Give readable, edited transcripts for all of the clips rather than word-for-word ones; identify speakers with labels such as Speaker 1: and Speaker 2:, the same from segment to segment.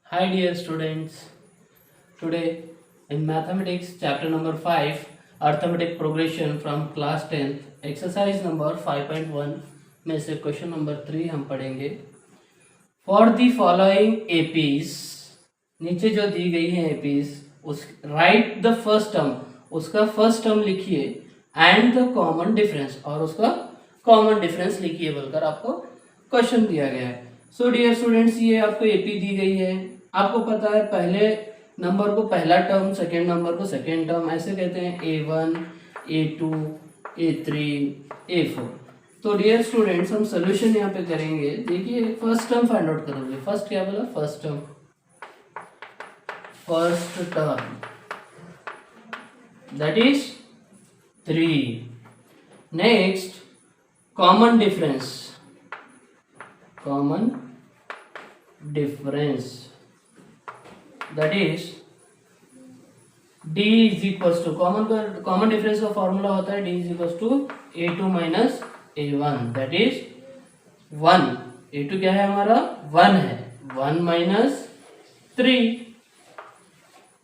Speaker 1: Hi dear students, today in mathematics chapter number 5 arithmetic progression from class 10th exercise number 5.1 में से question number 3 हम पढ़ेंगे। For the following APs, नीचे जो दी गई है एपीज उस राइट द फर्स्ट टर्म, उसका फर्स्ट टर्म लिखिए एंड द कॉमन डिफरेंस, और उसका कॉमन डिफरेंस लिखिए बोलकर आपको क्वेश्चन दिया गया है। सो डियर स्टूडेंट्स, ये आपको एपी दी गई है। आपको पता है पहले नंबर को पहला टर्म, सेकेंड नंबर को सेकेंड टर्म ऐसे कहते हैं, A1, A2, A3, A4। तो डियर स्टूडेंट्स हम सोल्यूशन यहाँ पे करेंगे। देखिए फर्स्ट टर्म फाइंड आउट करोगे। फर्स्ट क्या बोला? First term, first term that is 3। Next common difference, common difference that is d is equals to common difference का फॉर्मूला होता है d is equals to a2 minus a1 that is 1। a2 क्या है हमारा? 1 है। 1 minus 3,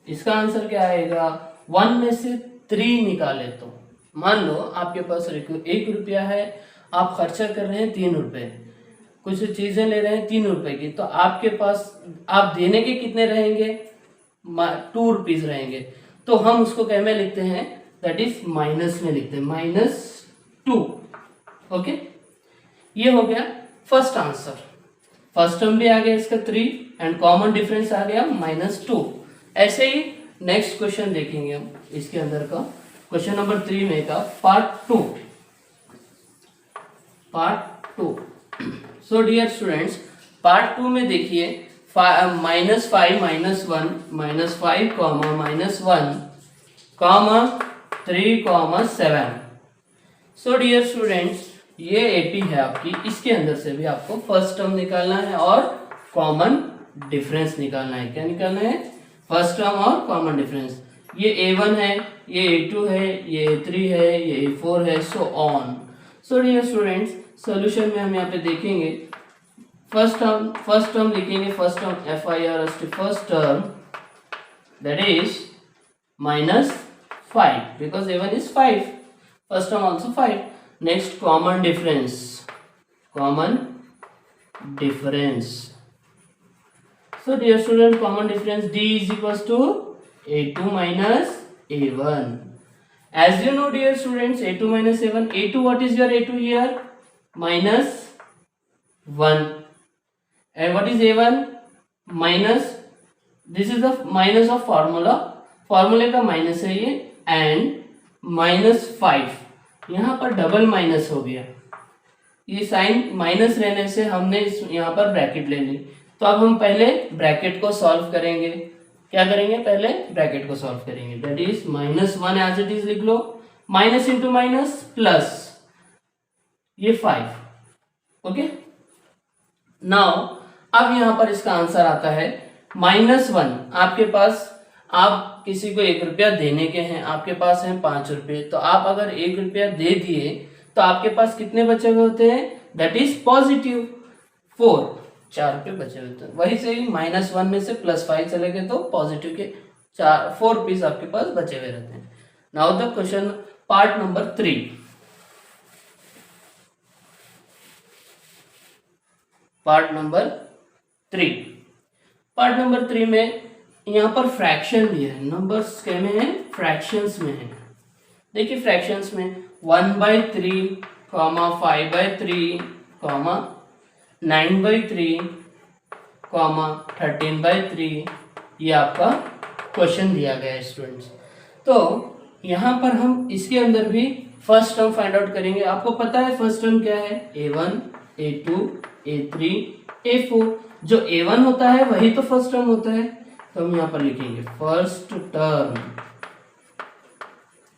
Speaker 1: इसका answer क्या आएगा? 1 में से 3 निकाले तो मान लो आपके पास 1 रुपया है, आप खर्चा कर रहे हैं 3 रुपये, कुछ चीजें ले रहे हैं 3 रुपए की, तो आपके पास आप देने के कितने रहेंगे? 2 रुपीज रहेंगे। तो हम उसको क्या में लिखते हैं? दैट इज माइनस में लिखते हैं, -2। ओके, ये हो गया फर्स्ट आंसर। फर्स्ट टर्म भी आ गया इसका 3 एंड कॉमन डिफरेंस आ गया -2। ऐसे ही नेक्स्ट क्वेश्चन देखेंगे हम इसके अंदर का, क्वेश्चन नंबर 3 में का part 2। So dear students, part 2 में देखिए -5 -1 -5 -1 3 7। सो डियर स्टूडेंट्स, ये एपी है आपकी, इसके अंदर से भी आपको फर्स्ट टर्म निकालना है और कॉमन डिफरेंस निकालना है। क्या निकालना है? फर्स्ट टर्म और कॉमन डिफरेंस। ये A1 है, ये A2 है, ये A3 है, ये A4 है, so on. So dear students, solution में हम यहाँ पे देखेंगे फर्स्ट टर्म लिखेंगे। First term FIRST, first term that is -5 because A1 is 5, first term also 5। Next common difference, so dear student, common difference D is equals to A2 minus A1। As you know dear students, A2 minus A1, A2 what is your A2 here? -1, and what is A1? minus, this is the minus of formula, फॉर्मूले का minus है ये, and -5 यहाँ पर double minus हो गया। ये sign minus रहने से हमने इस यहाँ पर ब्रैकेट ले ली। तो अब हम पहले ब्रैकेट को सॉल्व करेंगे। क्या करेंगे? पहले ब्रैकेट को सॉल्व करेंगे। That is -1 as it is लिख लो, माइनस इंटू माइनस प्लस, ये 5। ओके, नाउ अब यहां पर इसका आंसर आता है -1। आपके पास, आप किसी को 1 रुपया देने के हैं, आपके पास है 5 रुपये, तो आप अगर 1 रुपया दे दिए तो आपके पास कितने बचे हुए होते हैं? दैट इज पॉजिटिव 4 रुपये बचे हुए होते हैं। वही से ही -1 में से +5 चले गए तो पॉजिटिव के 4 रुपीज आपके पास बचे हुए रहते हैं। Now the question part number 3। Part number 3 में यहाँ पर फ्रैक्शन दिया है। नंबर्स क्या में है? फ्रैक्शंस में है। देखिए फ्रैक्शंस में 1/3, 5/3, 9/3, 13/3, ये आपका क्वेश्चन दिया गया है स्टूडेंट्स। तो यहाँ पर हम इसके अंदर भी फर्स्ट टर्म फाइंड आउट करेंगे। आपको पता है फर्स्ट टर्म क्या है? A1, A2, A3, A4। जो A1 होता है वही तो फर्स्ट टर्म होता है, तो हम यहाँ पर लिखेंगे first term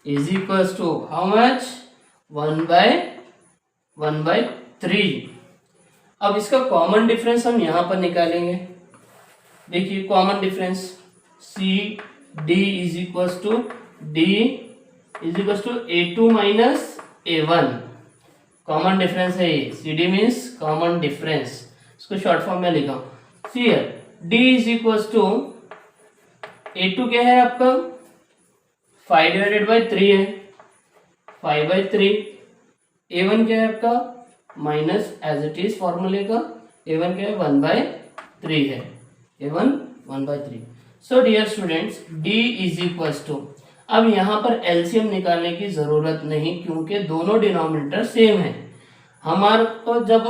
Speaker 1: is equals to how much? 1/3। अब इसका कॉमन डिफरेंस हम यहाँ पर निकालेंगे। देखिए common difference CD is equals to A2 minus A1। Common difference है ये, CD मीन्स कॉमन डिफरेंस, इसको शॉर्ट फॉर्म में लिखा हूं। Here d is equal to A2 क्या है आपका 5 डिवाइडेड बाई 3 है 5/3। A1 क्या है आपका माइनस एज इट इज फॉर्मूले का A1 क्या है 1/3 है A1 1/3। So dear students d is equal to, अब यहाँ पर एलसीएम निकालने की जरूरत नहीं क्योंकि दोनों डिनोमिनेटर सेम है। हमारे को जब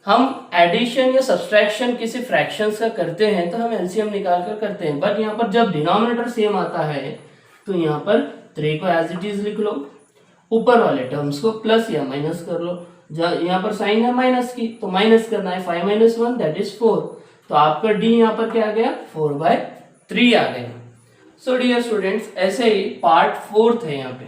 Speaker 1: हम एडिशन या सब्सट्रैक्शन किसी फ्रैक्शंस का करते हैं तो हम एलसीएम निकाल कर करते हैं, बट यहाँ पर जब डिनोमिनेटर सेम आता है तो यहाँ पर 3 को एज इट इज लिख लो, ऊपर वाले टर्म्स को प्लस या माइनस कर लो। यहाँ पर साइन है माइनस की तो माइनस करना है 5 - 1 दैट इज 4। तो आपका d यहाँ पर क्या आ गया 4/3 आ गया। सो डियर स्टूडेंट्स ऐसे ही पार्ट 4 है यहाँ पे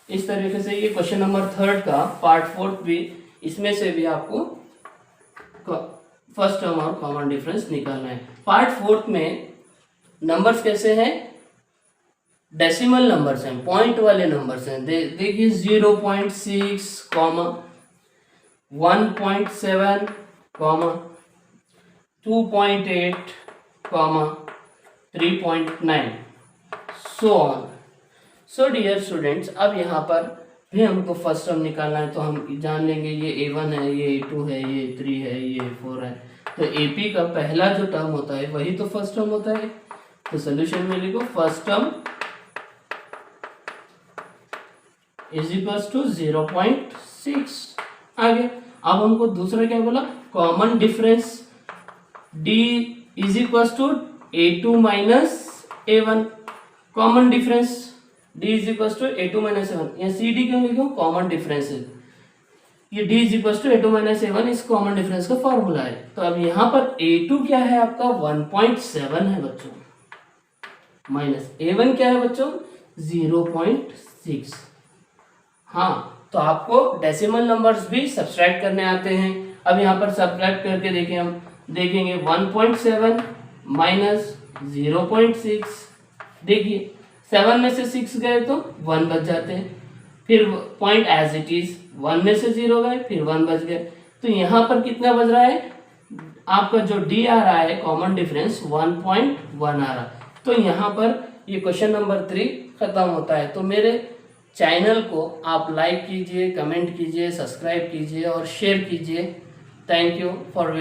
Speaker 1: इस तरीके से। ये क्वेश्चन नंबर 3 का पार्ट 4 भी, इसमें से भी आपको फर्स्ट टर्म और कॉमन डिफरेंस निकालना है। पार्ट 4 में नंबर्स कैसे हैं, डेसिमल नंबर्स हैं, पॉइंट वाले नंबर्स हैं। देखिए 0.6, 1.7, 2.8, 3.9 so on. So dear students अब यहाँ पर भी हमको फर्स्ट टर्म निकालना है तो हम जान लेंगे ये A1 है, ये A2 है, ये 3 है, ये 4 है। तो AP का पहला जो टर्म होता है वही तो फर्स्ट टर्म होता है। तो सोल्यूशन में लिखो first term is equal to 0.6 आ गया। अब हमको दूसरा क्या बोला, common difference D is equal to A2 minus A1। Common difference D is equal to A2 minus A1। यहाँ CD क्यों लिखो, कॉमन डिफरेंस है। ये D is equal to A2 minus A1 इस कॉमन डिफरेंस का फॉर्मूला है। तो अब यहाँ पर A2 क्या है आपका 1.7 है बच्चों, माइनस A1 क्या है बच्चों 0.6। हाँ तो आपको डेसिमल नंबर्स भी सब्सट्रैक्ट करने आते हैं। अब यहाँ पर सब्ट्रैक्ट करके देखें, हम देखेंगे 1.7 माइनस 0.6। देखिए 7 में से 6 गए तो 1 बच जाते हैं, फिर पॉइंट एज इट इज 1 में से 0 गए फिर 1 बच गए। तो यहाँ पर कितना बच रहा है आपका जो D आ रहा है कॉमन डिफरेंस 1.1 आ रहा। तो यहाँ पर ये क्वेश्चन नंबर 3 खत्म होता है। तो मेरे चैनल को आप लाइक कीजिए, कमेंट कीजिए, सब्सक्राइब कीजिए और शेयर कीजिए। Thank you for